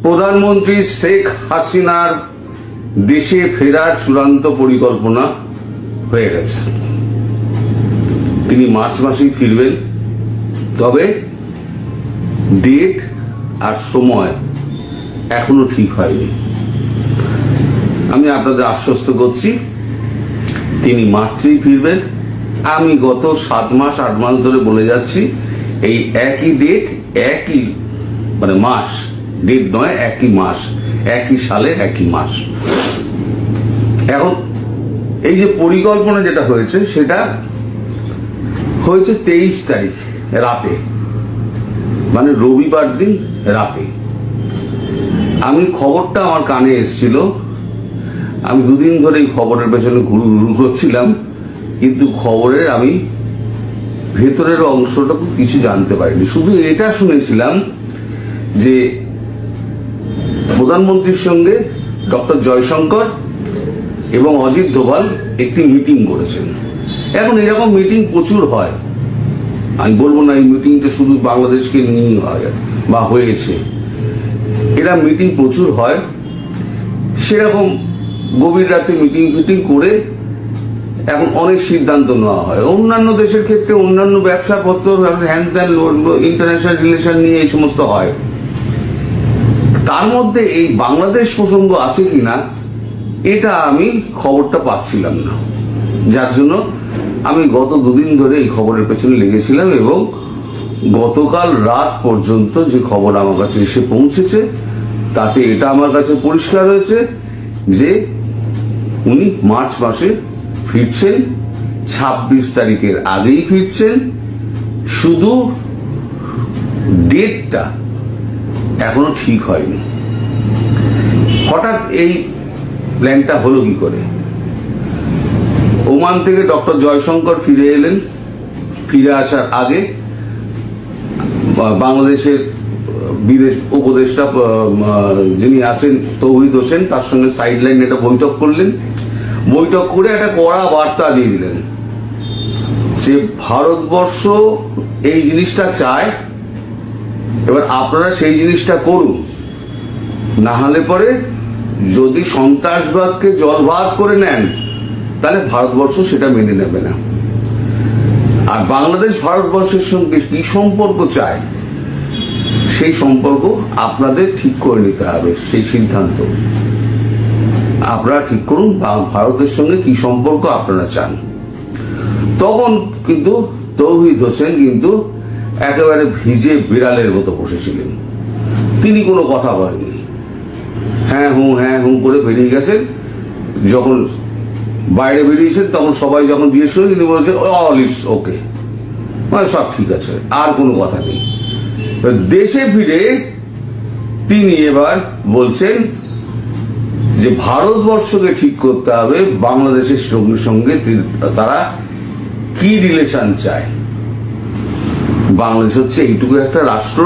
প্রধানমন্ত্রী শেখ হাসিনার দেশে ফেরার চূড়ান্ত পরিকল্পনা হয়ে গেছে। তিনি মার্চ মাসেই ফিরবেন, তবে ডেট আর সময় এখনো ঠিক হয়নি। আমি আপনাদের আশ্বস্ত করছি তিনি মার্চেই ফিরবেন। আমি গত 7 মাস 8 মাস ধরে বলে যাচ্ছি এই একই ডেট, একই মাস, ডেট নয়, একই মাস, একই সালে একই মাস। এখন এই যে পরিকল্পনা যেটা হয়েছে সেটা হয়েছে 23 তারিখ রাতে, রবিবার দিন রাতে। আমি খবরটা আমার কানে এসেছিল, আমি 2 দিন ধরে এই খবরের পেছনে ঘুরু করছিলাম, কিন্তু খবরের আমি ভেতরের অংশটা কিছু জানতে পারিনি। শুধু এটা শুনেছিলাম যে প্রধানমন্ত্রীর সঙ্গে ডক্টর জয়শঙ্কর এবং অজিত দোভাল একটি মিটিং করেছেন। এখন এরকম মিটিং প্রচুর হয়, আমি বলবো না এই মিটিংটা শুধু বাংলাদেশকে নিয়েই হয় বা হয়েছে, এরা মিটিং প্রচুর হয়। সেরকম গভীর রাতে মিটিং করে এখন অনেক সিদ্ধান্ত নেওয়া হয়। অন্যান্য দেশের ক্ষেত্রে অন্যান্য ব্যবসাপত্র, হ্যান ত্যান, ইন্টারন্যাশনাল রিলেশন নিয়ে এই সমস্ত হয়। তার মধ্যে এই বাংলাদেশ প্রসঙ্গ আছে কিনা এটা আমি খবরটা পাচ্ছিলাম না, যার জন্য আমি গত 2 দিন ধরে এই খবরের পেছনে লেগেছিলাম। এবং গতকাল রাত পর্যন্ত যে খবর আমার কাছে এসে পৌঁছেছে তাতে এটা আমার কাছে পরিষ্কার হয়েছে যে উনি মার্চ মাসে ফিরছেন, 26 তারিখের আগেই ফিরছেন। শুধু ডেটটা এখনো ঠিক হয়নি। হঠাৎ এই প্ল্যানটা হলো কি করে? ওমান থেকে ডক্টর জয়শঙ্কর ফিরে এলেন। ফিরে আসার আগে বাংলাদেশের বিদেশ উপদেষ্টা যিনি আছেন তৌহিদ হোসেন, তার সঙ্গে সাইডলাইন একটা বৈঠক করলেন। বৈঠক করে একটা কড়া বার্তা দিয়ে দিলেন যে ভারতবর্ষ এই জিনিসটা চায়, এবার আপনারা সেই জিনিসটা করুন, না হলে পরে যদি সন্ত্রাসবাদকে জলভাত করে নেন তাহলে ভারতবর্ষ সেটা মেনে নেবে না। আর বাংলাদেশ ভারতবর্ষের সঙ্গে কি সম্পর্ক চায় সেই সম্পর্ক আপনাদের ঠিক করে নিতে হবে। সেই সিদ্ধান্ত আপনারা ঠিক করুন, ভারতের সঙ্গে কি সম্পর্ক আপনারা চান। তখন কিন্তু তৌহিদ হোসেন কিন্তু একেবারে ভিজে বিড়ালের মতো বসেছিলেন, তিনি কোনো কথা বলেননি। হ্যাঁ হুঁ করে বেরিয়ে গেছেন। যখন বাইরে বেরিয়েছেন তখন সবাই যখন জিজ্ঞেস করে তিনি বলেছেন অল ইটস ওকে, সব ঠিক আছে, আর কোনো কথা নেই। দেশে ফিরে তিনি এবার বলছেন যে ভারতবর্ষকে ঠিক করতে হবে বাংলাদেশের সঙ্গে তারা কি রিলেশন চায়। বাংলাদেশ হচ্ছে এইটুকু একটা রাষ্ট্র,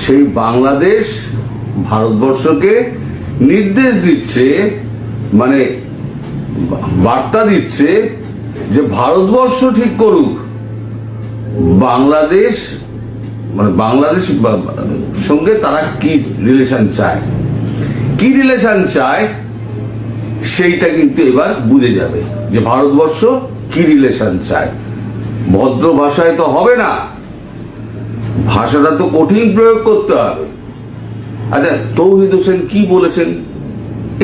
সেই বাংলাদেশ ভারতবর্ষকে নির্দেশ দিচ্ছে, বার্তা দিচ্ছে যে ভারতবর্ষ ঠিক করুক, বাংলাদেশ বাংলাদেশ সঙ্গে তারা কি রিলেশন চায়, কি রিলেশন চায় সেইটা কিন্তু এবার বুঝে যাবে যে ভারতবর্ষ কি রিলেশন চায়। ভদ্র ভাষায় তো হবে না, ভাষাটা তো কঠিন প্রয়োগ করতে হবে। আচ্ছা, তৌহিদ হোসেন কি বলেছেন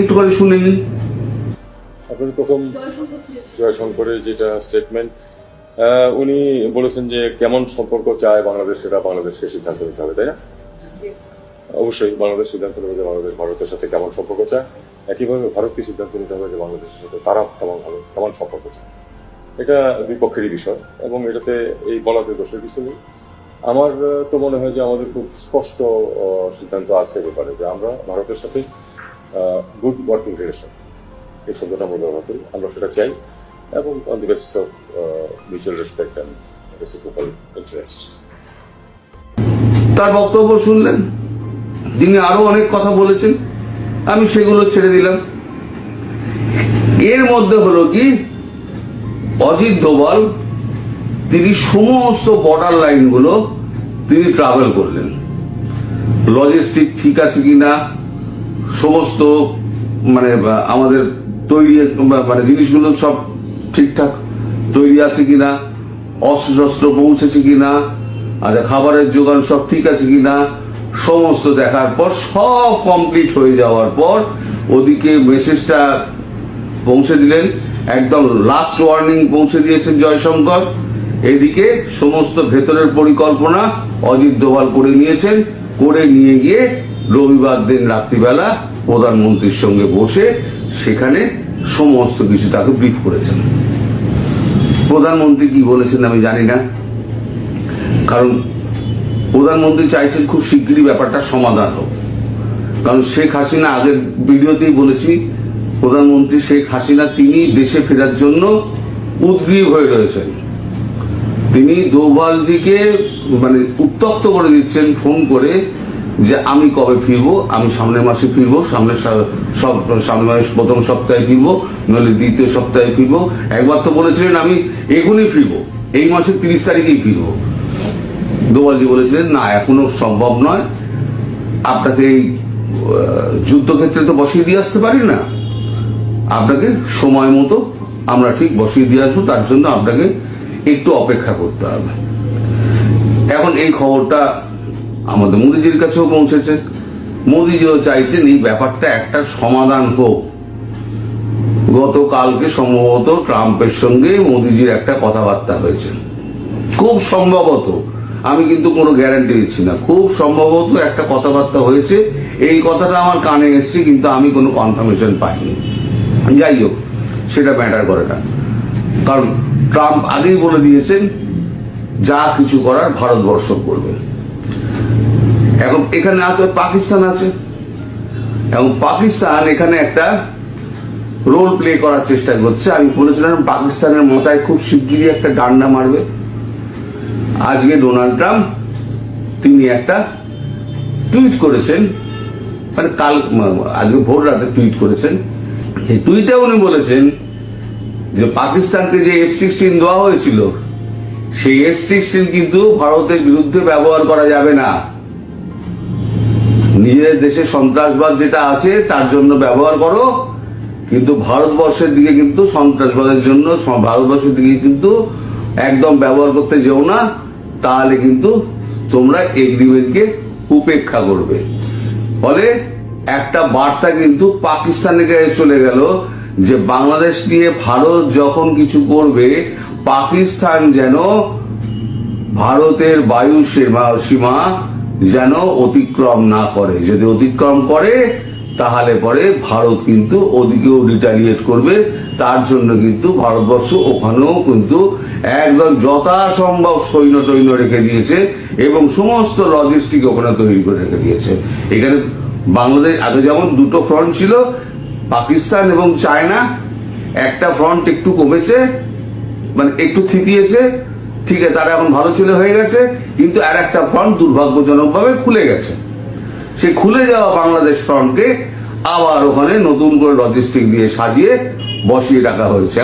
একটুখানি শুনে নিন। আপনার প্রথম জয়শঙ্করের যেটা স্টেটমেন্ট, উনি বলেছেন যে কেমন সম্পর্ক চায় বাংলাদেশ, সেটা বাংলাদেশকে সিদ্ধান্ত নিতে হবে, তাই না? অবশ্যই বাংলাদেশ সিদ্ধান্ত নেবে যে বাংলাদেশ ভারতের সাথে কেমন সম্পর্ক চায়, একইভাবে ভারতকে সিদ্ধান্ত নিতে হবে যে বাংলাদেশের সাথে তারা কেমন সম্পর্ক চায়। এটা দুই পক্ষেরই বিষয় এবং এটাতে এই বলাতে দোষের কিছু নেই। আমার তো মনে হয় যে আমাদের খুব স্পষ্ট সিদ্ধান্ত আছে ব্যাপারে যে আমরা ভারতের সাথে গুড ওয়ার্কিং রিলেশন, এই শব্দটা আমরা ব্যবহার করি, আমরা সেটা চাই, এবং on the basis of mutual respect and reciprocal interest. তার বক্তব্য শুনলেন, তিনি আরো অনেক কথা বলেছেন, আমি সেগুলো ছেড়ে দিলাম। এর মধ্যে হলো কি, অজিত দোভাল তিনি সমস্ত বর্ডার লাইনগুলো তিনি ট্রাভেল করলেন। লজিস্টিক ঠিক আছে কিনা, সমস্ত মানে আমাদের তৈরি মানে জিনিসগুলো সব ঠিকঠাক তৈরি আছে কিনা, অস্ত্রশস্ত্র পৌঁছেছে কিনা, আর খাবারের যোগান সব ঠিক আছে কিনা, সমস্ত দেখার পর সব কমপ্লিট হয়ে যাওয়ার পর ওদিকে মেসেজটা পৌঁছে দিলেন, একদম লাস্ট ওয়ার্নিং পৌঁছে দিয়েছেন জয়শঙ্কর। এদিকে সমস্ত ভেতরের পরিকল্পনা অজিত দোভাল করে নিয়েছেন, করে নিয়ে গিয়ে রবিবার দিন রাত্রিবেলা প্রধানমন্ত্রীর সঙ্গে বসে সেখানে সমস্ত কিছু তাকে ব্রিফ করেছেন। প্রধানমন্ত্রী কি বলেছেন আমি জানি না, কারণ প্রধানমন্ত্রী চাইছেন খুব শিগগিরই ব্যাপারটা সমাধান হোক। কারণ শেখ হাসিনা, আগের ভিডিওতেই বলেছি, প্রধানমন্ত্রী শেখ হাসিনা তিনি দেশে ফেরার জন্য উদ্গ্রীব হয়ে রয়েছেন। তিনি দোভালজিকে মানে উত্তক্ত করে দিচ্ছেন ফোন করে যে আমি কবে ফিরবো, আমি সামনের মাসে ফিরবো, সামনের মাসে প্রথম সপ্তাহে ফিরবো, নইলে দ্বিতীয় সপ্তাহে ফিরবো। একবার তো বলেছিলেন আমি এখনই ফিরবো, এই মাসের 30 তারিখেই ফিরবো। দোভালজি বলেছিলেন না, এখনো সম্ভব নয়, আপনাকে এই যুদ্ধক্ষেত্রে তো বসিয়ে দিয়ে আসতে পারি না, আপনাকে সময় মতো আমরা ঠিক বসিয়ে দিয়ে আসবো, তার জন্য আপনাকে একটু অপেক্ষা করতে হবে। এখন এই খবরটা আমাদের মোদিজির কাছেও পৌঁছেছে। মোদিজিও চাইছেন এই ব্যাপারটা একটা সমাধান হোক। গতকালকে সম্ভবত ট্রাম্পের সঙ্গে মোদিজির একটা কথাবার্তা হয়েছে, খুব সম্ভবত, আমি কিন্তু কোনো গ্যারান্টি দিচ্ছি না, খুব সম্ভবত একটা কথাবার্তা হয়েছে। এই কথাটা আমার কানে এসছে, কিন্তু আমি কোনো কনফার্মেশন পাইনি। যাই হোক, সেটা ম্যাটার করে না, কারণ ট্রাম্প আগেই বলে দিয়েছেন যা কিছু করার ভারতবর্ষ করবে। এখন এখানে আছে পাকিস্তান আছে, এবং পাকিস্তান এখানে একটা রোল প্লে করার চেষ্টা করছে। আমি বলেছিলাম পাকিস্তানের মাথায় খুব শিগগিরই একটা ডান্ডা মারবে। আজকে ডোনাল্ড ট্রাম্প তিনি একটা টুইট করেছেন, মানে আজকে ভোর রাতে টুইট করেছেন। এই টুইটে উনি বলেছেন যে পাকিস্তানকে যে F-16 দেওয়া হয়েছিল, সেই F-16 কিন্তু ভারতের বিরুদ্ধে ব্যবহার করা যাবে না। নিজেদের দেশে সন্ত্রাসবাদ যেটা আছে তার জন্য ব্যবহার করো, কিন্তু ভারতবর্ষের দিকে কিন্তু সন্ত্রাসবাদের জন্য ভারতবর্ষের দিকে কিন্তু একদম ব্যবহার করতে যেও না, তাহলে কিন্তু তোমরা এগ্রিমেন্টকে উপেক্ষা করবে। ফলে একটা বার্তা কিন্তু পাকিস্তানের কাছে চলে গেল যে বাংলাদেশ নিয়ে ভারত যখন কিছু করবে, পাকিস্তান যেন ভারতের বায়ু সীমা যেন অতিক্রম না করে। যদি অতিক্রম করে তাহলে পরে ভারত কিন্তু ওদিকেও রিটালিয়েট করবে। তার জন্য কিন্তু ভারতবর্ষ ওখানেও কিন্তু একদম যথাসম্ভব সৈন্য টৈন্য রেখে দিয়েছে এবং সমস্ত লজিস্টিক ওখানে তৈরি করে রেখে দিয়েছে। এখানে বাংলাদেশ আগে যেমন দুটো ফ্রন্ট ছিল, পাকিস্তান এবং চায়না, একটা ফ্রন্ট একটু কমেছে, মানে একটু থিতিয়েছে, ঠিক আছে, তারা এখন ভালো ছেলে হয়ে গেছে, কিন্তু আর একটা ফ্রন্ট দুর্ভাগ্যজনকভাবে খুলে গেছে। সেই খুলে যাওয়া বাংলাদেশ ফ্রন্টকে আবার ওখানে নতুন করে লজিস্টিক দিয়ে সাজিয়ে বসিয়ে রাখা হয়েছে।